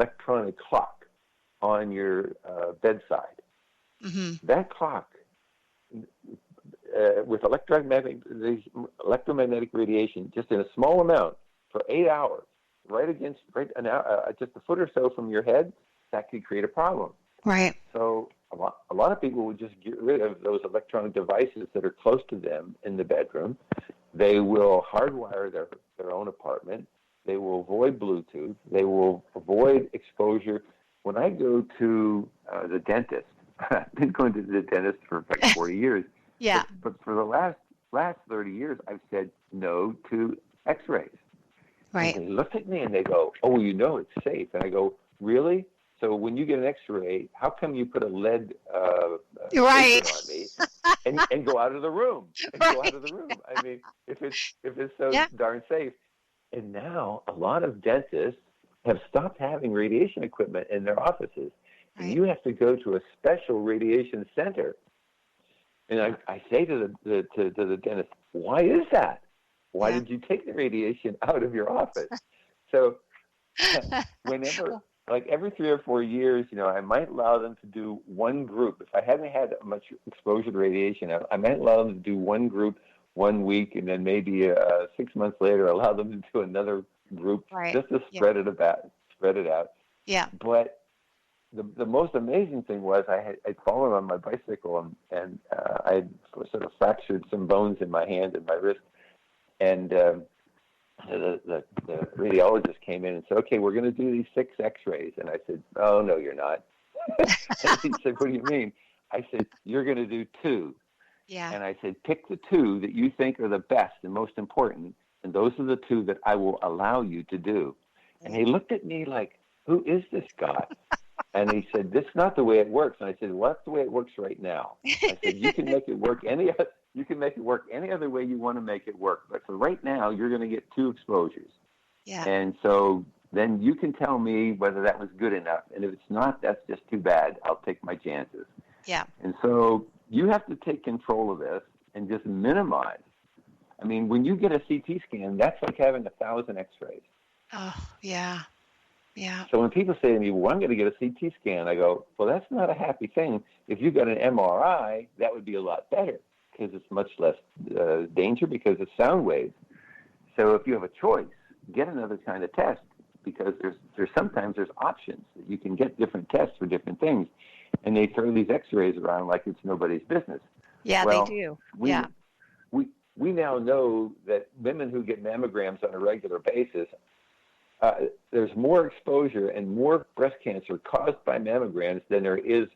electronic clock on your bedside. Mm-hmm. That clock, with electromagnetic radiation, just in a small amount for 8 hours, just a foot or so from your head, that could create a problem. Right. So a lot of people would just get rid of those electronic devices that are close to them in the bedroom. They will hardwire their own apartment. They will avoid Bluetooth. They will avoid exposure. When I go to the dentist, I've been going to the dentist for like 40 years. Yeah. But for the last 30 years, I've said no to X-rays. Right. And they look at me and they go, "Oh, well, it's safe." And I go, "Really? So when you get an X-ray, how come you put a lead right. on me and go out of the room? Right. Go out of the room. I mean, if it's so Yeah. darn safe." And now a lot of dentists have stopped having radiation equipment in their offices, and Right. you have to go to a special radiation center. And I say to the dentist, "Why is that? Why did you take the radiation out of your office?" So whenever, like every 3 or 4 years, I might allow them to do one group. If I hadn't had much exposure to radiation, I might allow them to do one group 1 week, and then maybe 6 months later, allow them to do another group, Right. just to spread it out. Yeah. But the most amazing thing was I'd fallen on my bicycle and I had sort of fractured some bones in my hand and my wrist, and the radiologist came in and said, "Okay, we're going to do these 6 X-rays." And I said, "Oh, no, you're not." And he said, "What do you mean?" I said, "You're going to do 2. Yeah. And I said, "Pick the 2 that you think are the best and most important, and those are the 2 that I will allow you to do." And he looked at me like, "Who is this guy?" And he said, "This is not the way it works." And I said, "Well, that's the way it works right now." I said, "You can make it work any other way you want to make it work. But for right now, you're going to get 2 exposures." Yeah. And so then you can tell me whether that was good enough. And if it's not, that's just too bad. I'll take my chances. Yeah. And so you have to take control of this and just minimize. I mean, when you get a CT scan, that's like having 1,000 X-rays. Oh, yeah. Yeah. So when people say to me, "Well, I'm going to get a CT scan," I go, "Well, that's not a happy thing. If you got an MRI, that would be a lot better because it's much less danger because of sound waves. So if you have a choice, get another kind of test because sometimes there's options that you can get different tests for different things, and they throw these X-rays around like it's nobody's business." Yeah, well, they do. We now know that women who get mammograms on a regular basis, there's more exposure and more breast cancer caused by mammograms than there is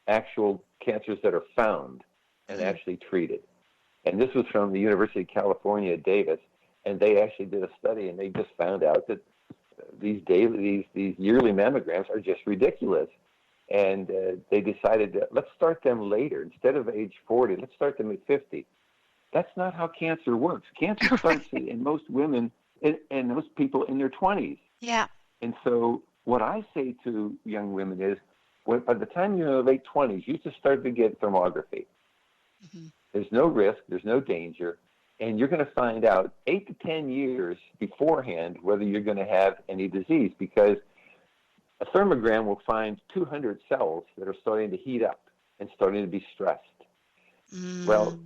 actual cancers that are found and actually treated. And this was from the University of California at Davis, and they actually did a study, and they just found out that these yearly mammograms are just ridiculous. And they decided that let's start them later. Instead of age 40, let's start them at 50. That's not how cancer works. Cancer starts in most women and most people in their 20s. Yeah. And so what I say to young women is, by the time you're in the late 20s, you just start to get thermography. Mm-hmm. There's no risk, there's no danger, and you're going to find out 8 to 10 years beforehand whether you're going to have any disease, because a thermogram will find 200 cells that are starting to heat up and starting to be stressed. Well,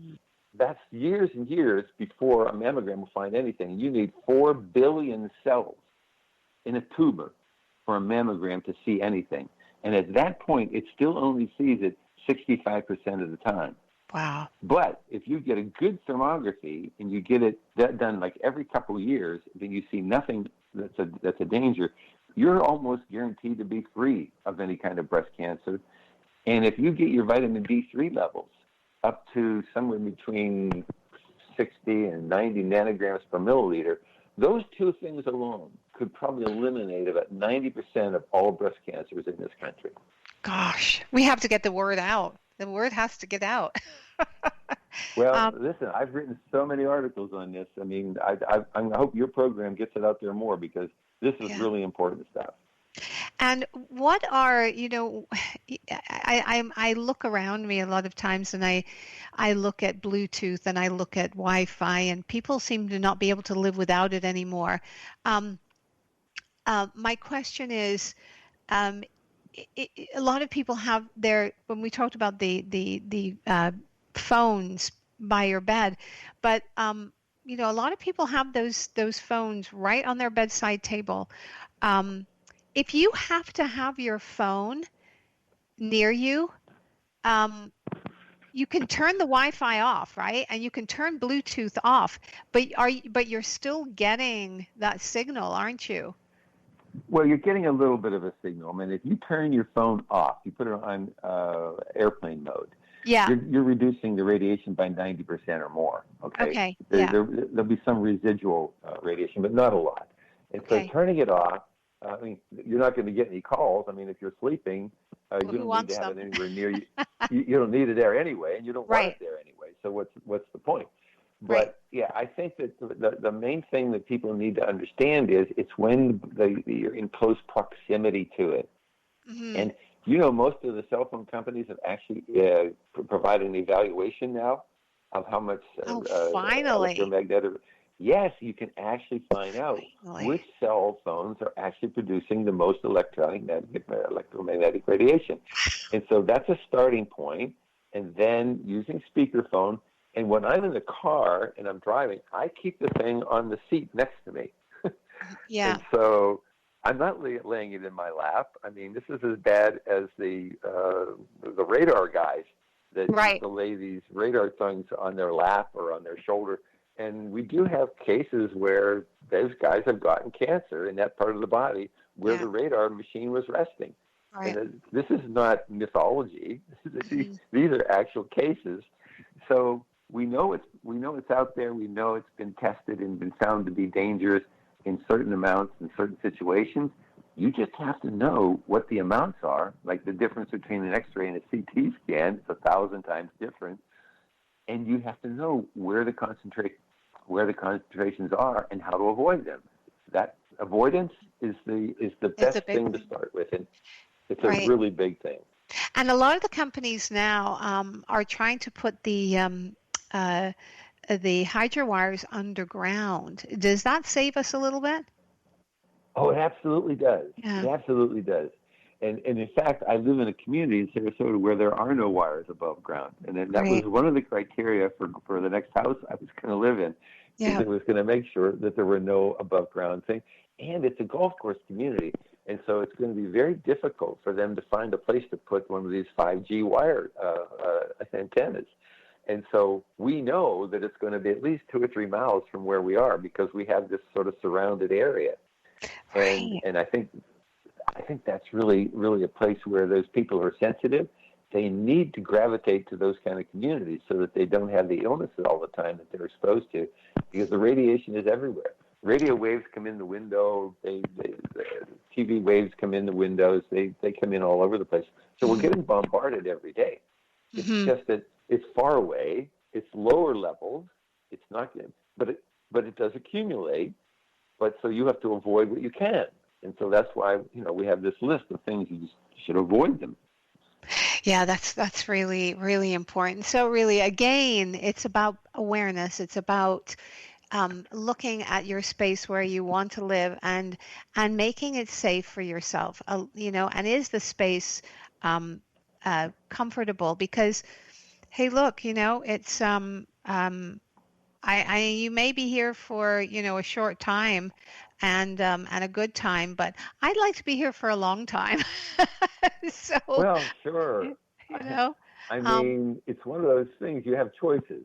that's years and years before a mammogram will find anything. You need 4 billion cells in a tumor for a mammogram to see anything. And at that point, it still only sees it 65% of the time. Wow. But if you get a good thermography and you get it done like every couple of years, then you see nothing that's a danger, you're almost guaranteed to be free of any kind of breast cancer. And if you get your vitamin D3 levels up to somewhere between 60 and 90 nanograms per milliliter, those 2 things alone could probably eliminate about 90% of all breast cancers in this country. Gosh, we have to get the word out. The word has to get out. Well, listen, I've written so many articles on this. I mean, I hope your program gets it out there more, because this is really important stuff. And what are, I look around me a lot of times, and I look at Bluetooth and I look at Wi-Fi, and people seem to not be able to live without it anymore. My question is, a lot of people have when we talked about the phones by your bed, but a lot of people have those phones right on their bedside table. Um, if you have to have your phone near you, um, you can turn the Wi-Fi off, right? And you can turn Bluetooth off, but you're still getting that signal, aren't you? Well, you're getting a little bit of a signal. I mean, if you turn your phone off, you put it on airplane mode, Yeah. you're reducing the radiation by 90% or more. Okay, Okay. Yeah. There'll be some residual radiation, but not a lot. And so Okay. turning it off, I mean, you're not going to get any calls. I mean, if you're sleeping, Well, you who don't need to wants have it them? anywhere near you. You don't need it there anyway, and you don't want it Right. there anyway. So what's the point? Right. But yeah, I think that the main thing that people need to understand is it's when you're in close proximity to it. Hmm. And most of the cell phone companies have actually provided an evaluation now of how much Oh, finally. electromagnetic. Yes, you can actually find out Finally. which cell phones are actually producing the most electromagnetic radiation. And so that's a starting point. And then using speakerphone. And when I'm in the car and I'm driving, I keep the thing on the seat next to me. Yeah. And so I'm not laying it in my lap. I mean, this is as bad as the radar guys that used Right. to lay these radar things on their lap or on their shoulder. And we do have cases where those guys have gotten cancer in that part of the body where Yeah. the radar machine was resting. Right. And this is not mythology. Hmm. These are actual cases. So we know it's out there. We know it's been tested and been found to be dangerous in certain amounts in certain situations. You just have to know what the amounts are. Like the difference between an X-ray and a CT scan is 1,000 times different, and you have to know where the concentrations are and how to avoid them. That avoidance is the It's best a big thing to thing. start with, and it's a Right. really big thing. And a lot of the companies now are trying to put the hydro wires underground. Does that save us a little bit? Oh, it absolutely does. It Yeah. absolutely does. And in fact, I live in a community in Sarasota where there are no wires above ground, and that was Right. one of the criteria for the next house I was going to live in, is Yeah. it was going to make sure that there were no above ground things. And it's a golf course community, and so it's going to be very difficult for them to find a place to put one of these 5G wire antennas. And so we know that it's going to be at least 2 or 3 miles from where we are because we have this sort of surrounded area. And Right. I think that's really a place where those people who are sensitive, they need to gravitate to those kind of communities so that they don't have the illnesses all the time that they're exposed to, because the radiation is everywhere. Radio waves come in the window. The TV waves come in the windows. They come in all over the place. So we're Hmm. getting bombarded every day. It's Hmm. just that it's far away. It's lower levels. It's not good, but it does accumulate. But so you have to avoid what you can. And so that's why, we have this list of things you just should avoid them. Yeah, that's really, really important. So really, again, it's about awareness. It's about looking at your space where you want to live and making it safe for yourself. And is the space comfortable? Because hey, look, it's I you may be here for a short time and a good time, but I'd like to be here for a long time. So, Well, sure. you know, I um, mean, it's one of those things. You have choices.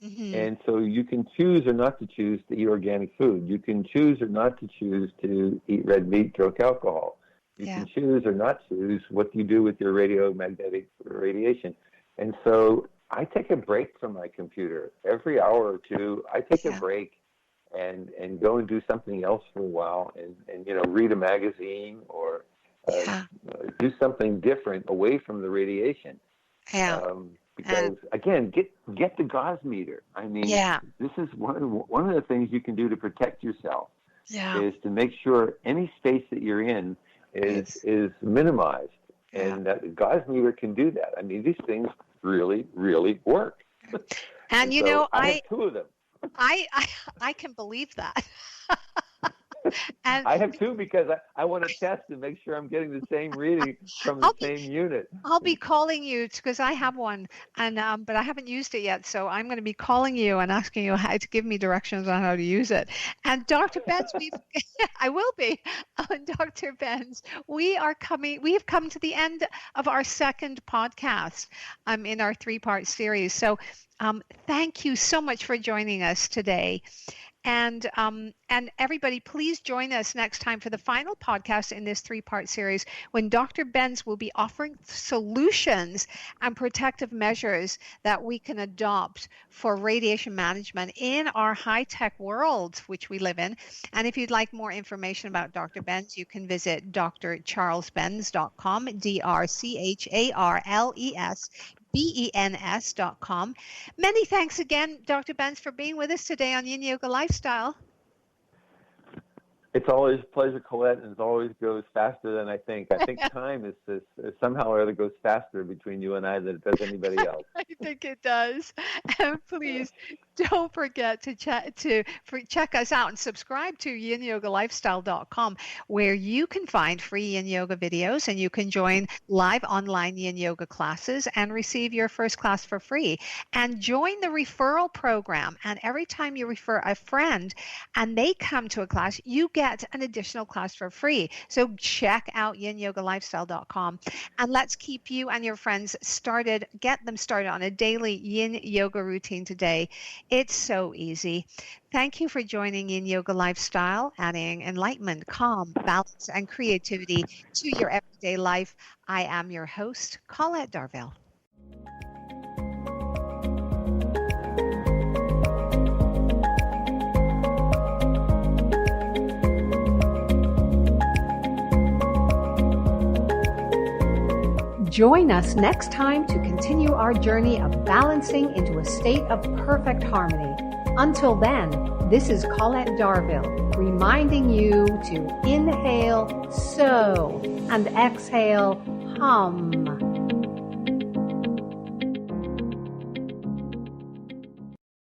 mhm, And so you can choose or not to choose to eat organic food. You can choose or not to choose to eat red meat, drink alcohol. You yeah, can choose or not choose what you do with your radiomagnetic radiation. And so I take a break from my computer every hour or two. I take a yeah, break and go and do something else for a while, and read a magazine or uh, yeah, do something different away from the radiation. yeah, Because and again, get the gauze meter. I mean, yeah, this is one of the things you can do to protect yourself, yeah, is to make sure any space that you're in is is minimized, yeah. and that the gauze meter can do that. I mean, these things really work. And And so I have I two of them. I I I can believe that. And I have two because I want to test and make sure I'm getting the same reading from the same unit. I'll be calling you because I have one, and but I haven't used it yet. So I'm going to be calling you and asking you how to give me directions on how to use it. And Dr. Benz, I will be. Dr. Benz, we have come to the end of our second podcast in our 3-part series. So thank you so much for joining us today. And everybody, please join us next time for the final podcast in this 3-part series, when Dr. Benz will be offering solutions and protective measures that we can adopt for radiation management in our high-tech world, which we live in. And if you'd like more information about Dr. Benz, you can visit drcharlesbenz.com, DrCharlesBENS.com. Many thanks again, Dr. Benz, for being with us today on Yin Yoga Lifestyle. It's always a pleasure, Colette, and it always goes faster than I think. I think time is somehow or other goes faster between you and I than it does anybody else. I think it does. And please don't forget to check us out and subscribe to yinyogalifestyle.com, where you can find free Yin Yoga videos, and you can join live online Yin Yoga classes and receive your first class for free. And join the referral program. And every time you refer a friend and they come to a class, you get an additional class for free. So check out yinyogalifestyle.com, and let's keep you and your friends started. Get them started on a daily Yin Yoga routine today. It's so easy. Thank you for joining Yin Yoga Lifestyle, adding enlightenment, calm, balance, and creativity to your everyday life. I am your host, Colette Darville. Join us next time to continue our journey of balancing into a state of perfect harmony. Until then, this is Colette Darville, reminding you to inhale, so, and exhale, hum.